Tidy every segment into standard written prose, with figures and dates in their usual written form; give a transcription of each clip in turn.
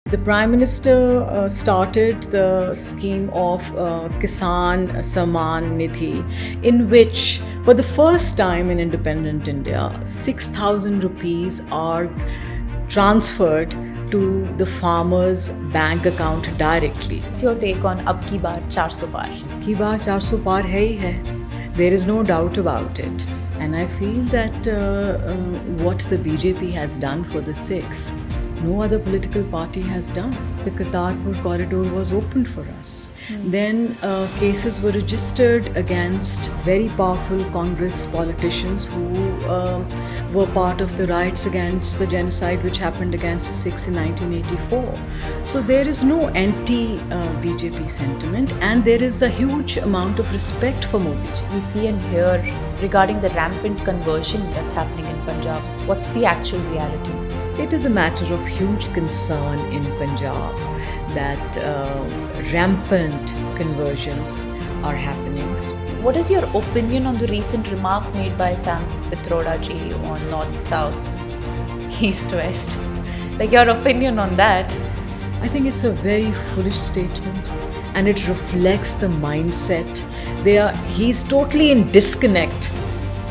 The Prime Minister started the scheme of Kisan Samman Nidhi, in which, for the first time in independent India, 6,000 rupees are transferred to the farmer's bank account directly. What's your take on Ab Ki Baar 400 Par? की बार 400 पार है ही है. There is no doubt about it. And I feel that what the BJP has done for the Sikhs, no other political party has done. The Kartarpur corridor was opened for us. Then cases were registered against very powerful Congress politicians who were part of the riots against the genocide which happened against the Sikhs in 1984. So there is no anti-BJP sentiment, and there is a huge amount of respect for Modi ji. We see and hear regarding the rampant conversion that's happening in Punjab. What's the actual reality? It is a matter of huge concern in Punjab that rampant conversions are happening. What is your opinion on the recent remarks made by Sam Pitroda ji on North, South, East, West? Like your opinion on that? I think it's a very foolish statement, and it reflects the mindset. He's totally in disconnect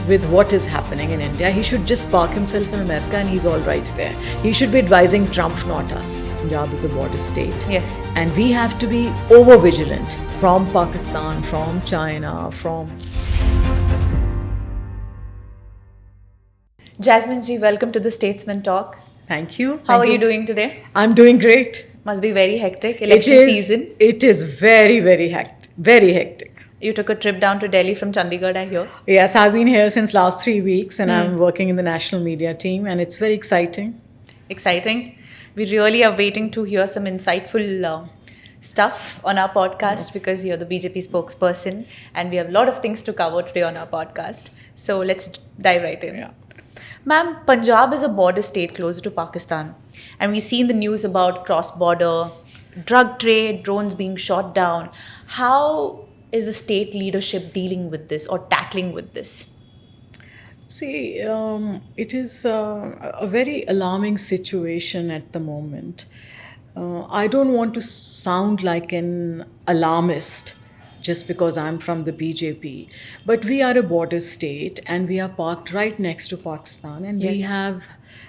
with what is happening in India. He should just park himself in America and he's all right there. He should be advising Trump, not us. Punjab is a border state. Yes. And we have to be over vigilant from Pakistan, from China, from... Jasmine ji, welcome to the Statesman Talk. Thank you. How are you doing today? I'm doing great. Must be very hectic. Election season. It is very, very hectic. Very hectic. You took a trip down to Delhi from Chandigarh, I hear. Yes, I've been here since last 3 weeks and I'm working in the national media team, and it's very exciting. Exciting. We really are waiting to hear some insightful stuff on our podcast because you're the BJP spokesperson and we have a lot of things to cover today on our podcast. So let's dive right in. Yeah. Ma'am, Punjab is a border state closer to Pakistan, and we see in the news about cross-border drug trade, drones being shot down. How is the state leadership dealing with this or tackling with this? See, it is a very alarming situation at the moment. I don't want to sound like an alarmist just because I'm from the BJP, but we are a border state and we are parked right next to Pakistan, and we have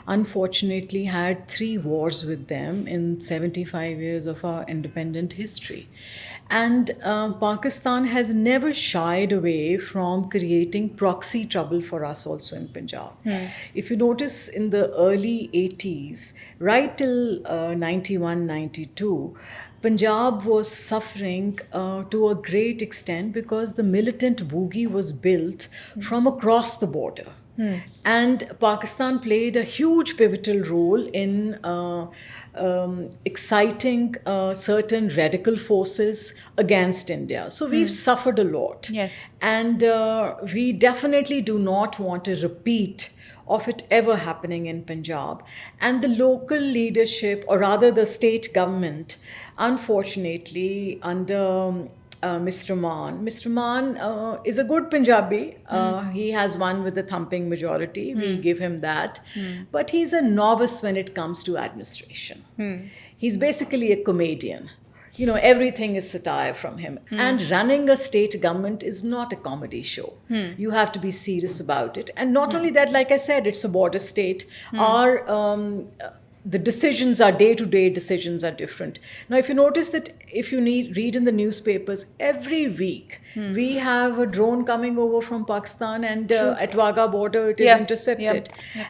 unfortunately had 3 wars with them in 75 years of our independent history. And Pakistan has never shied away from creating proxy trouble for us also in Punjab. If you notice, in the early 80s, right till 91, 92, Punjab was suffering to a great extent because the militant boogie was built from across the border. And Pakistan played a huge pivotal role in exciting certain radical forces against India. So we've suffered a lot. Yes. And we definitely do not want a repeat of it ever happening in Punjab. And the local leadership, or rather the state government, unfortunately, under Mr. Maan is a good Punjabi. He has won with a thumping majority. We give him that. But he's a novice when it comes to administration. He's basically a comedian. You know, everything is satire from him. And running a state government is not a comedy show. You have to be serious about it. And not only that, like I said, it's a border state. The decisions are day-to-day decisions are different. Now, if you notice that if you read in the newspapers, every week we have a drone coming over from Pakistan, and at Wagah border it is intercepted.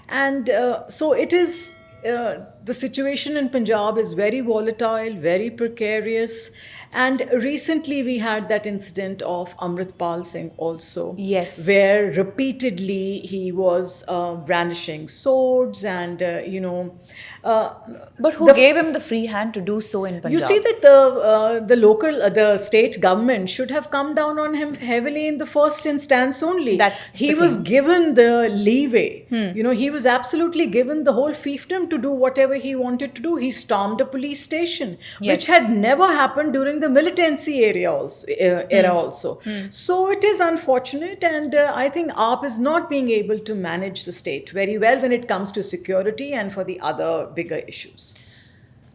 And so it is, the situation in Punjab is very volatile, very precarious. And recently we had that incident of Amritpal Singh also. Yes. Where repeatedly he was brandishing swords and, but who gave him the free hand to do so in Punjab? You see that the state government should have come down on him heavily in the first instance only. He was given the leeway. He was absolutely given the whole fiefdom to do whatever he wanted to do. He stormed a police station, which had never happened during the militancy era also. So it is unfortunate, and I think AAP is not being able to manage the state very well when it comes to security and for the other bigger issues.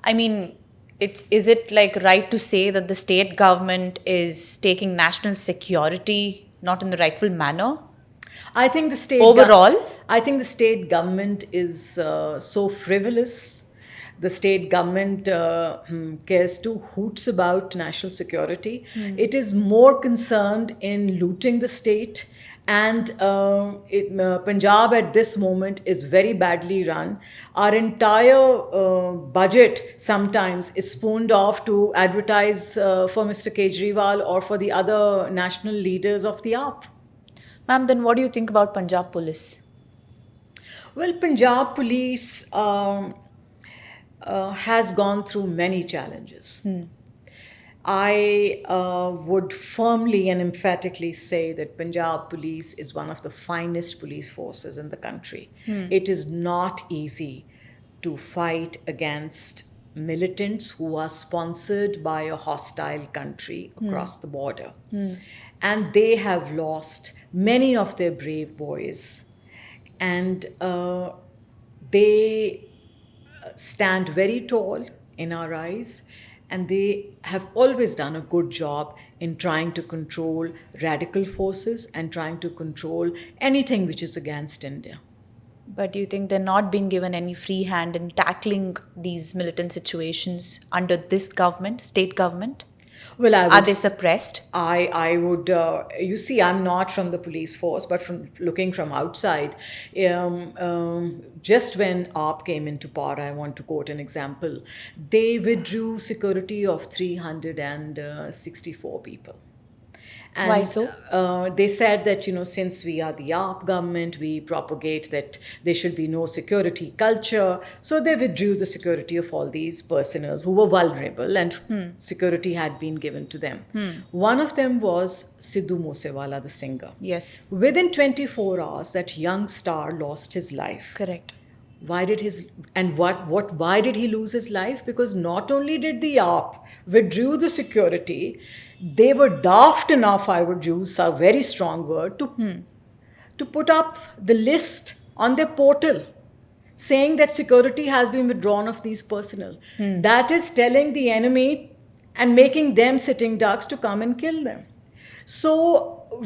I mean, is it like right to say that the state government is taking national security not in the rightful manner I think the overall? I think the state government is so frivolous. The state government cares two hoots about national security. It is more concerned in looting the state. And Punjab at this moment is very badly run. Our entire budget sometimes is spooned off to advertise for Mr. Kejriwal or for the other national leaders of the AAP. Ma'am, then what do you think about Punjab police? Well, Punjab police has gone through many challenges. I would firmly and emphatically say that Punjab police is one of the finest police forces in the country. It is not easy to fight against militants who are sponsored by a hostile country across the border. And they have lost many of their brave boys. And they stand very tall in our eyes, and they have always done a good job in trying to control radical forces and trying to control anything which is against India. But do you think they're not being given any free hand in tackling these militant situations under this government, state government? Well, Are they suppressed? I would, you see, I'm not from the police force, but from looking from outside, just when AAP came into power, I want to quote an example, they withdrew security of 364 people. And, Why so? They said that, since we are the AAP government, we propagate that there should be no security culture. So they withdrew the security of all these personnel who were vulnerable, and security had been given to them. One of them was Sidhu Moosewala, the singer. Yes. Within 24 hours, that young star lost his life. Correct. Why did why did he lose his life? Because not only did the AAP withdrew the security, they were daft enough, I would use a very strong word, to put up the list on their portal saying that security has been withdrawn of these personnel. That is telling the enemy and making them sitting ducks to come and kill them. So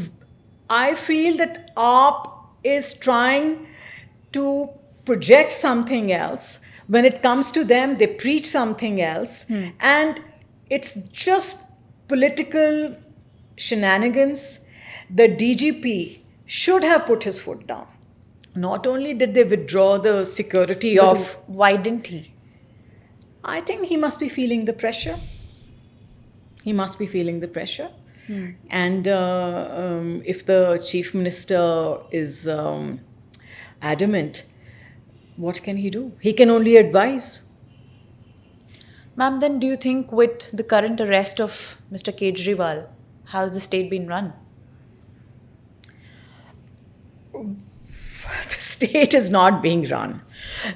I feel that AAP is trying to project something else. When it comes to them, they preach something else. And it's just political shenanigans. The DGP should have put his foot down. Not only did they withdraw the security of... Why didn't he? I think he must be feeling the pressure. He must be feeling the pressure. And if the chief minister is adamant, what can he do? He can only advise. Ma'am, then do you think with the current arrest of Mr. Kejriwal, how's the state been run? The state is not being run.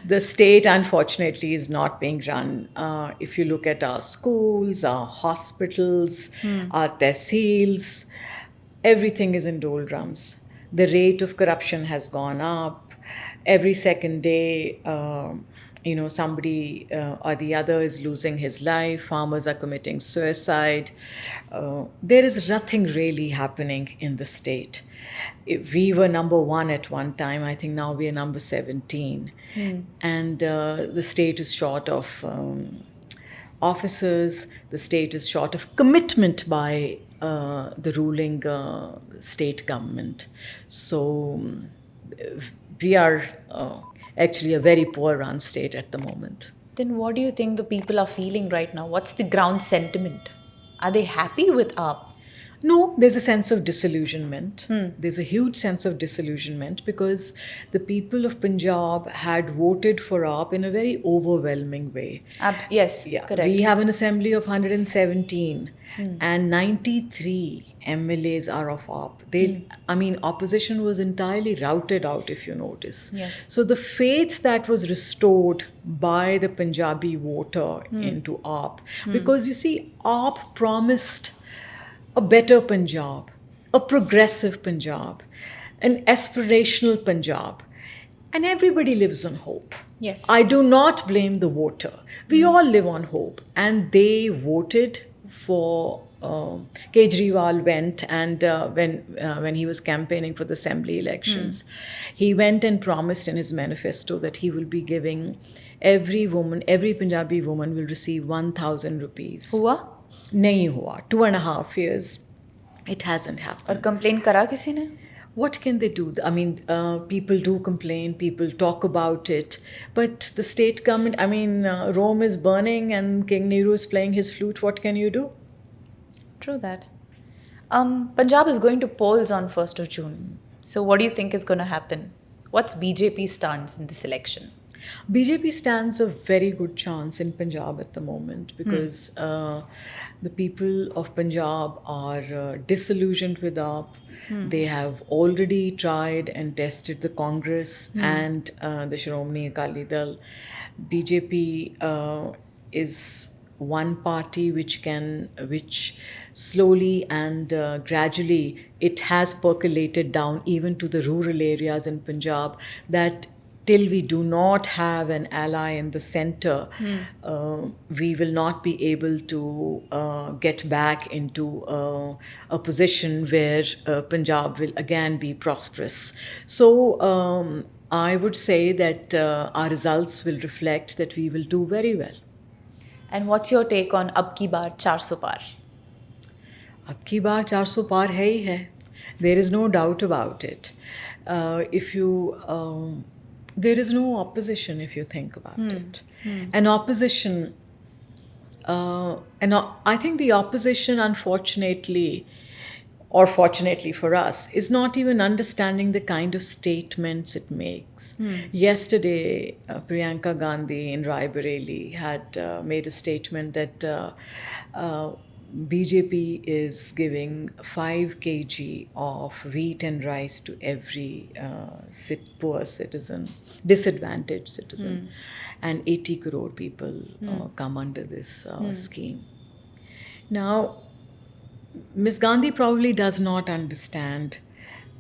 The state, unfortunately, is not being run. If you look at our schools, our hospitals, our tehsils, everything is in doldrums. The rate of corruption has gone up. Every second day, somebody or the other is losing his life. Farmers are committing suicide. There is nothing really happening in the state. We were number 1 at one time. I think now we are number 17. And the state is short of officers. The state is short of commitment by the ruling state government. So we are actually a very poor run state at the moment. Then what do you think the people are feeling right now? What's the ground sentiment? Are they happy with AAP? No, there's a sense of disillusionment. There's a huge sense of disillusionment because the people of Punjab had voted for AAP in a very overwhelming way. Yes, Yeah, correct. we have an assembly of 117 and 93 MLAs are of AAP. Opposition was entirely routed out, if you notice. Yes. So the faith that was restored by the Punjabi voter into AAP, because you see, AAP promised a better Punjab, a progressive Punjab, an aspirational Punjab. And everybody lives on hope. Yes. I do not blame the voter. We all live on hope. And they voted for Kejriwal went and when he was campaigning for the assembly elections, he went and promised in his manifesto that he will be giving every woman, every Punjabi woman will receive 1,000 rupees. हुआ? नहीं हुआ. 2.5 years. It hasn't happened. और complain करा किसी ने? What can they do? I mean, people do complain, people talk about it, but the state government, I mean, Rome is burning and King Nehru is playing his flute. What can you do? True that. Punjab is going to polls on 1st of June. So what do you think is going to happen? What's BJP's stance in this election? BJP stands a very good chance in Punjab at the moment because the people of Punjab are disillusioned with AAP. They have already tried and tested the Congress and the Shiromani Akali Dal. BJP is one party which slowly and gradually it has percolated down even to the rural areas in Punjab that till we do not have an ally in the center, we will not be able to get back into a position where Punjab will again be prosperous. So I would say that our results will reflect that we will do very well. And what's your take on Ab Ki Baar 400 Par? Ab ki baar 400 par hai hi hai. There is no doubt about it. There is no opposition if you think about it. An opposition, I think the opposition, unfortunately, or fortunately for us, is not even understanding the kind of statements it makes. Yesterday, Priyanka Gandhi in Raebareli had made a statement that BJP is giving 5 kg of wheat and rice to every poor citizen, disadvantaged citizen, and 80 crore people come under this scheme. Now, Ms. Gandhi probably does not understand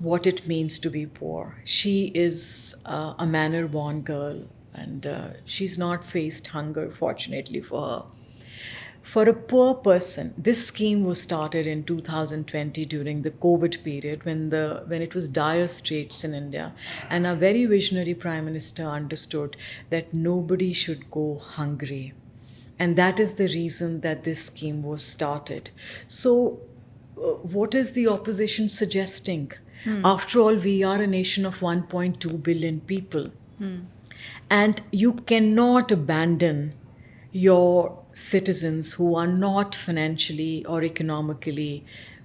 what it means to be poor. She is a manner-born girl and she's not faced hunger, fortunately for her. For a poor person, this scheme was started in 2020 during the COVID period when it was dire straits in India. And a very visionary Prime Minister understood that nobody should go hungry. And that is the reason that this scheme was started. So what is the opposition suggesting? After all, we are a nation of 1.2 billion people. And you cannot abandon your citizens who are not financially or economically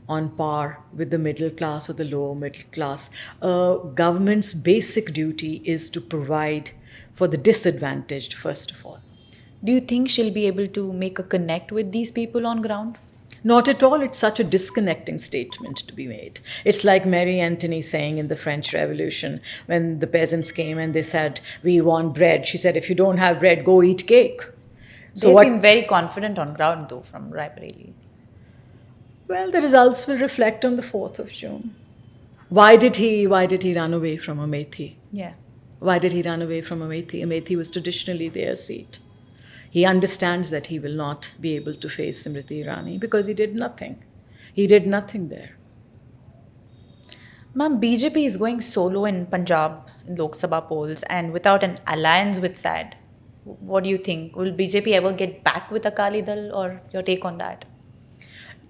on par with the middle class or the lower middle class. Government's basic duty is to provide for the disadvantaged, first of all. Do you think she'll be able to make a connect with these people on ground? Not at all. It's such a disconnecting statement to be made. It's like Marie Antoinette saying in the French Revolution when the peasants came and they said, "We want bread." She said, "If you don't have bread, go eat cake." So they seem very confident on ground, though, from Raebareli. Well, the results will reflect on the 4th of June. Why did he run away from Amethi? Yeah. Why did he run away from Amethi? Amethi was traditionally their seat. He understands that he will not be able to face Smriti Irani because he did nothing. He did nothing there. Ma'am, BJP is going solo in Punjab in Lok Sabha polls and without an alliance with SAD. What do you think? Will BJP ever get back with Akali Dal, or your take on that?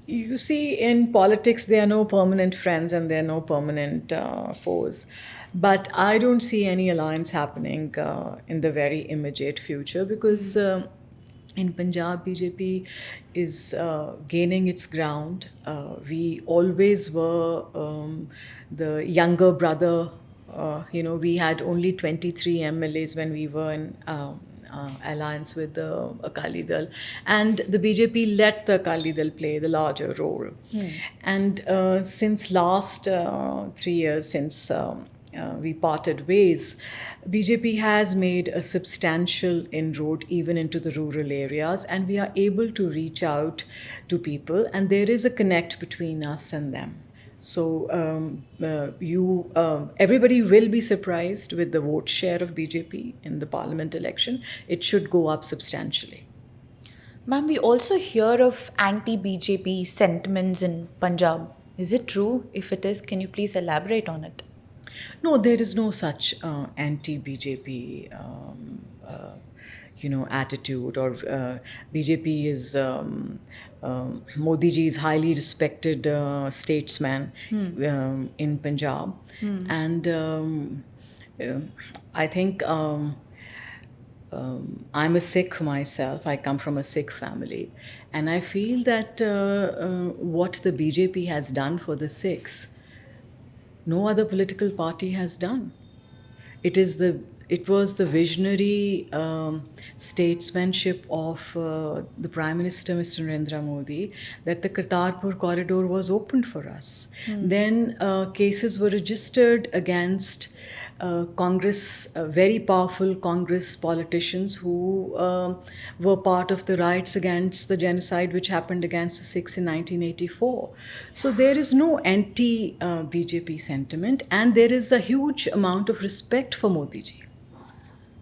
You see, in politics, there are no permanent friends and there are no permanent foes. But I don't see any alliance happening in the very immediate future because in Punjab, BJP is gaining its ground. We always were the younger brother. We had only 23 MLAs when we were in alliance with the Akali Dal, and the BJP let the Akali Dal play the larger role. And since last 3 years, since we parted ways, BJP has made a substantial inroad even into the rural areas, and we are able to reach out to people, and there is a connect between us and them. So everybody will be surprised with the vote share of BJP in the parliament election. It should go up substantially. Ma'am, we also hear of anti BJP sentiments in Punjab. Is it true? If it is, can you please elaborate on it? No, there is no such anti-BJP, attitude. Or BJP is Modi ji is highly respected statesman in Punjab, and I think. I'm a Sikh myself. I come from a Sikh family. And I feel that what the BJP has done for the Sikhs, no other political party has done. It was the visionary statesmanship of the Prime Minister, Mr. Narendra Modi, that the Kartarpur corridor was opened for us. Then cases were registered against Congress, very powerful Congress politicians who were part of the riots against the genocide which happened against the Sikhs in 1984. So there is no anti-BJP sentiment, and there is a huge amount of respect for Modi ji.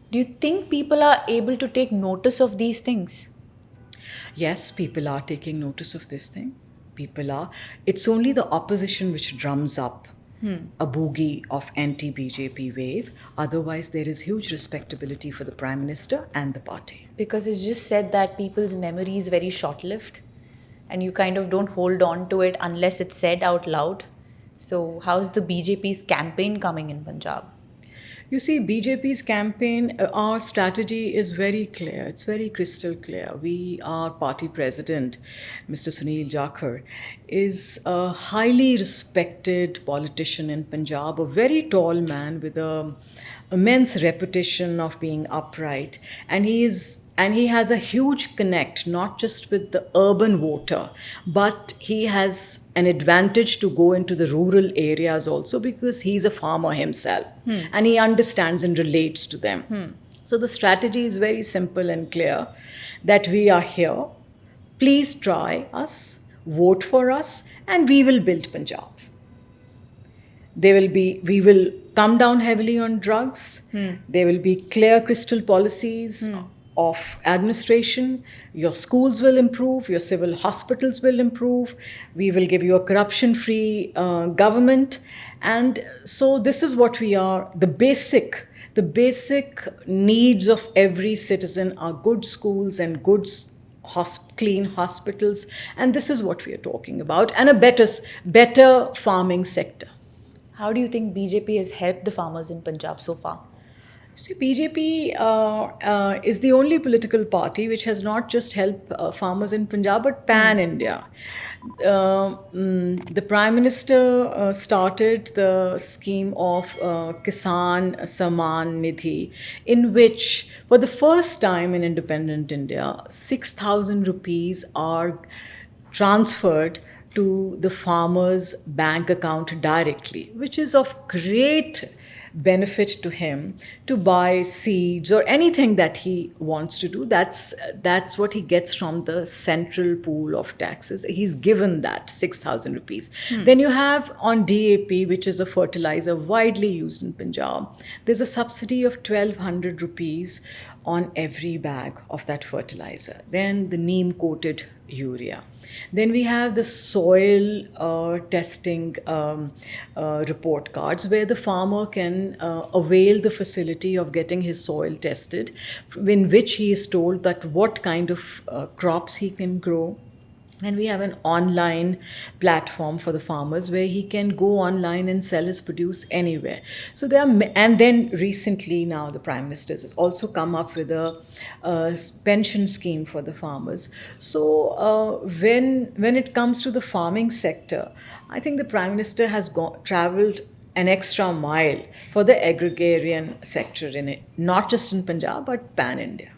Do you think people are able to take notice of these things? Yes, people are taking notice of this thing. People are. It's only the opposition which drums up a boogie of anti-BJP wave. Otherwise, there is huge respectability for the Prime Minister and the party. Because it's just said that people's memory is very short lived and you kind of don't hold on to it unless it's said out loud. So, how's the BJP's campaign coming in Punjab? You see, BJP's campaign, our strategy is very clear. It's very crystal clear. Our party president, Mr. Sunil Jakhar, is a highly respected politician in Punjab, a very tall man with an immense reputation of being upright. And he has a huge connect, not just with the urban voter, but he has an advantage to go into the rural areas also because he's a farmer himself and he understands and relates to them. So the strategy is very simple and clear that we are here. Please try us, vote for us, and we will build Punjab. We will come down heavily on drugs. There will be clear crystal policies of administration. Your schools will improve, your civil hospitals will improve. We will give you a corruption-free government. And so this is what we are. The basic needs of every citizen are good schools and good clean hospitals. And this is what we are talking about. And a better farming sector. How do you think BJP has helped the farmers in Punjab so far? See, BJP is the only political party which has not just helped farmers in Punjab, but pan-India. The Prime Minister started the scheme of Kisan Samman Nidhi, in which, for the first time in independent India, 6,000 rupees are transferred to the farmer's bank account directly, which is of great benefit to him to buy seeds or anything that he wants to do. That's what he gets from the central pool of taxes. He's given that 6,000 rupees. Then you have on DAP, which is a fertilizer widely used in Punjab, there's a subsidy of 1,200 rupees on every bag of that fertilizer. Then the neem coated urea. Then we have the soil testing report cards where the farmer can avail the facility of getting his soil tested, in which he is told that what kind of crops he can grow. And we have an online platform for the farmers where he can go online and sell his produce anywhere. So and then recently now the Prime Minister has also come up with a pension scheme for the farmers. So when it comes to the farming sector, I think the Prime Minister has travelled an extra mile for the agrarian sector in it, not just in Punjab but pan-India.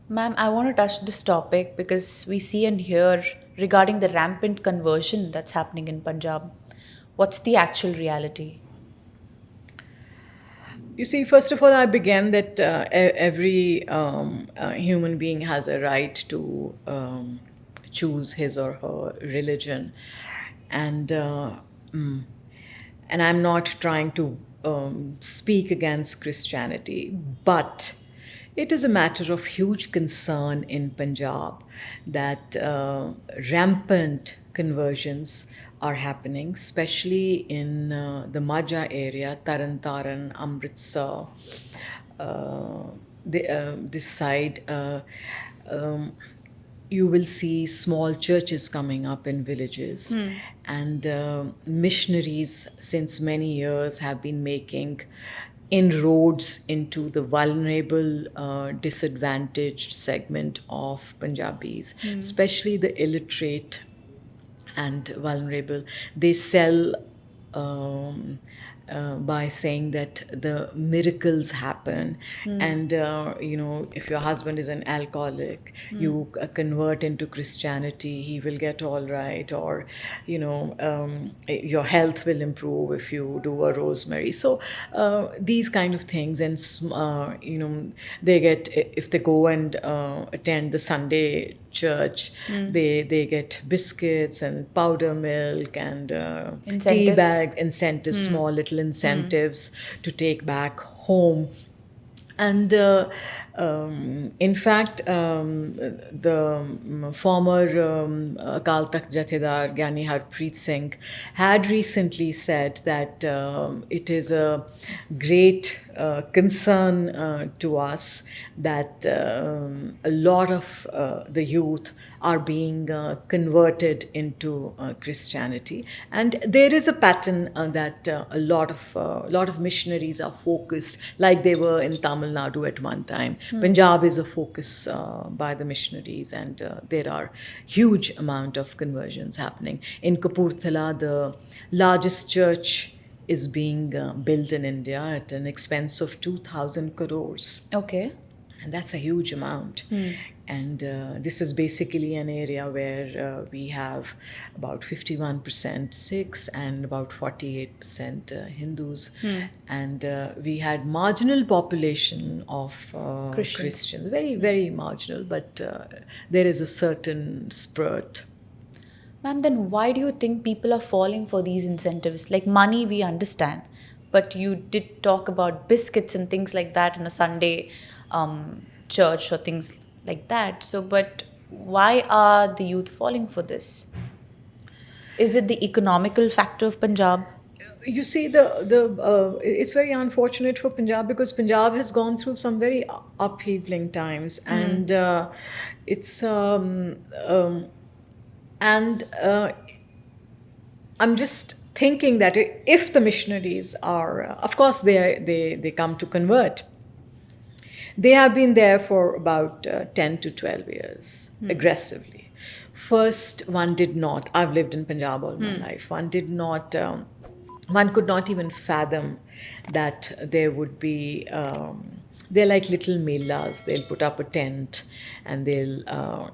Ma'am, I want to touch this topic because we see and hear regarding the rampant conversion that's happening in Punjab. What's the actual reality? You see, first of all, I began that every human being has a right to choose his or her religion. and and I'm not trying to speak against Christianity, but it is a matter of huge concern in Punjab that rampant conversions are happening, especially in the Majha area, Taran Taran, Amritsar, this side. Um, you will see small churches coming up in villages, and missionaries since many years have been making inroads into the vulnerable, disadvantaged segment of Punjabis, especially the illiterate and vulnerable. They sell um, by saying that the miracles happen, and if your husband is an alcoholic, you convert into Christianity, he will get all right, or your health will improve if you do a rosemary. So these kind of things, and they get, if they go and attend the Sunday church, they get biscuits and powder milk and tea Incentives. bags, incentives, small little incentives to take back home. And in fact, the former Akal Takht Jathedar Gyani Harpreet Singh had recently said that it is a great concern to us that a lot of the youth are being converted into Christianity, and there is a pattern that a lot of missionaries are focused, like they were in Tamil Nadu at one time. Punjab is a focus by the missionaries, and there are huge amount of conversions happening. In Kapurthala, the largest church is being built in India at an expense of 2,000 crores. Okay. And that's a huge amount. And this is basically an area where we have about 51% Sikhs and about 48% Hindus. And we had marginal population of Christians, very, very marginal, but there is a certain spurt. Ma'am, then why do you think people are falling for these incentives? Like money, we understand, but you did talk about biscuits and things like that in a Sunday church or things like that. So, but why are the youth falling for this? Is it the economical factor of Punjab? You see, it's very unfortunate for Punjab because Punjab has gone through some very upheavaling times, and it's and I'm just thinking that if the missionaries are, of course, they come to convert. They have been there for about 10 to 12 years, aggressively. First, one did not. I've lived in Punjab all my life. One did not. One could not even fathom that there would be. They're like little melas. They'll put up a tent, and they'll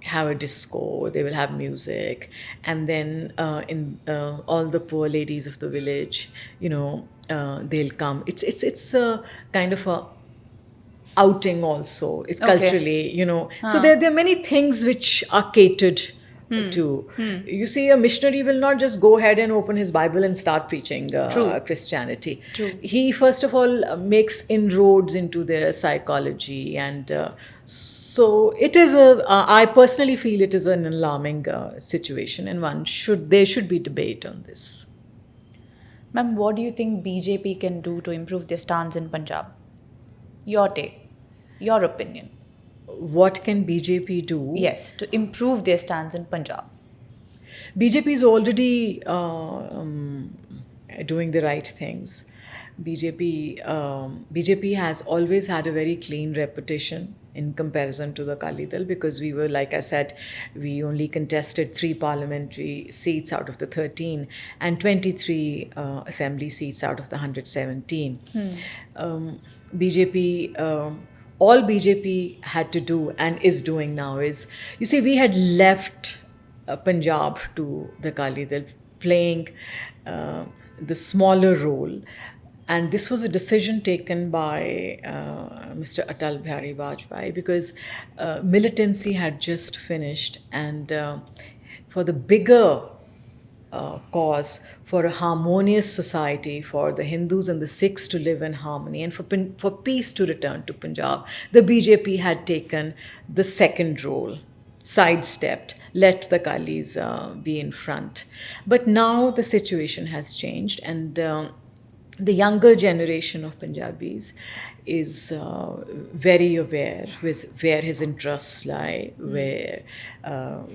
have a disco. They will have music, and then in all the poor ladies of the village, they'll come. It's a kind of a outing also. It's Okay. culturally, So there are many things which are catered to. You see, a missionary will not just go ahead and open his Bible and start preaching True. Christianity. True. He, first of all, makes inroads into their psychology. And so it is I personally feel it is an alarming situation, and there should be debate on this. Ma'am, what do you think BJP can do to improve their stance in Punjab? Your take, your opinion. What can BJP do? Yes, to improve their stance in Punjab. BJP is already doing the right things. BJP has always had a very clean reputation in comparison to the Akali Dal, because we were, like I said, we only contested 3 parliamentary seats out of the 13 and 23 assembly seats out of the 117. BJP, all BJP had to do and is doing now is, you see, we had left Punjab to the Akali Dal, playing the smaller role. And this was a decision taken by Mr. Atal Bihari Vajpayee, because militancy had just finished, and for the bigger cause for a harmonious society, for the Hindus and the Sikhs to live in harmony, and for peace to return to Punjab. The BJP had taken the second role, sidestepped, let the Kalis be in front. But now the situation has changed, and the younger generation of Punjabis is very aware with where his interests lie, where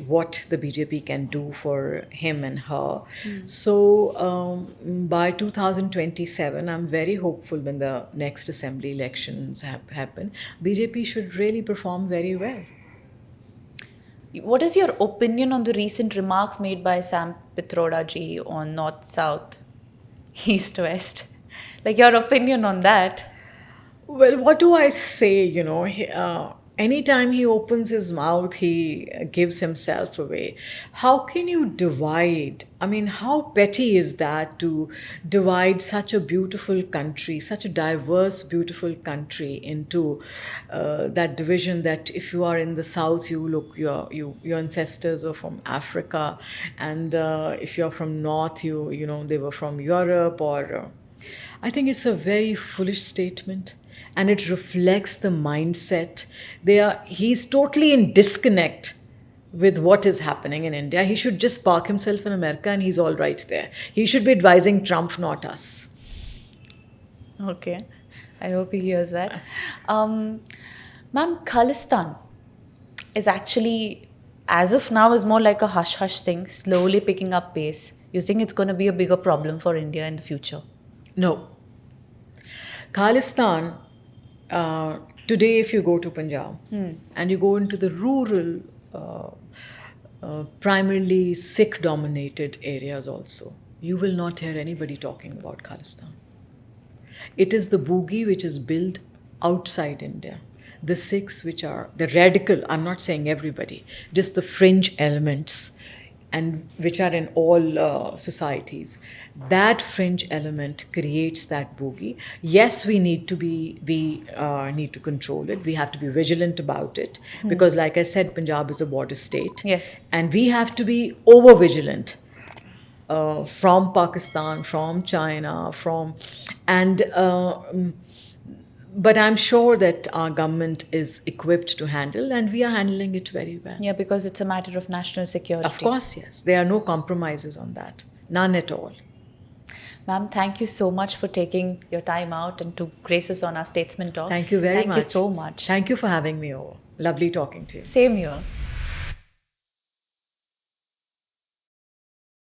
what the BJP can do for him and her. So by 2027, I'm very hopeful when the next assembly elections happen, BJP should really perform very well. What is your opinion on the recent remarks made by Sam Pitroda ji on North South, East West? Like your opinion on that? Well, what do I say? Anytime he opens his mouth, he gives himself away. How can you divide? I mean, how petty is that to divide such a beautiful country, such a diverse, beautiful country into that division that if you are in the south, your ancestors were from Africa, and if you're from north, they were from Europe or. I think it's a very foolish statement, and it reflects the mindset. He's totally in disconnect with what is happening in India. He should just park himself in America and he's all right there. He should be advising Trump, not us. Okay. I hope he hears that. Ma'am, Khalistan is actually, as of now, is more like a hush-hush thing, slowly picking up pace. You think it's going to be a bigger problem for India in the future? No. Khalistan, today if you go to Punjab and you go into the rural, primarily Sikh-dominated areas also, you will not hear anybody talking about Khalistan. It is the boogie which is built outside India. The Sikhs, which are the radical, I'm not saying everybody, just the fringe elements, and which are in all societies. That fringe element creates that boogie. Yes, we need to need to control it. We have to be vigilant about it because, like I said, Punjab is a border state. Yes. And we have to be over vigilant from Pakistan, from China, but I'm sure that our government is equipped to handle, and we are handling it very well. Yeah, because it's a matter of national security. Of course, yes. There are no compromises on that. None at all. Ma'am, thank you so much for taking your time out and to grace us on our Statesman Talk. Thank you very much. Thank you so much. Thank you for having me over. Lovely talking to you. Same here.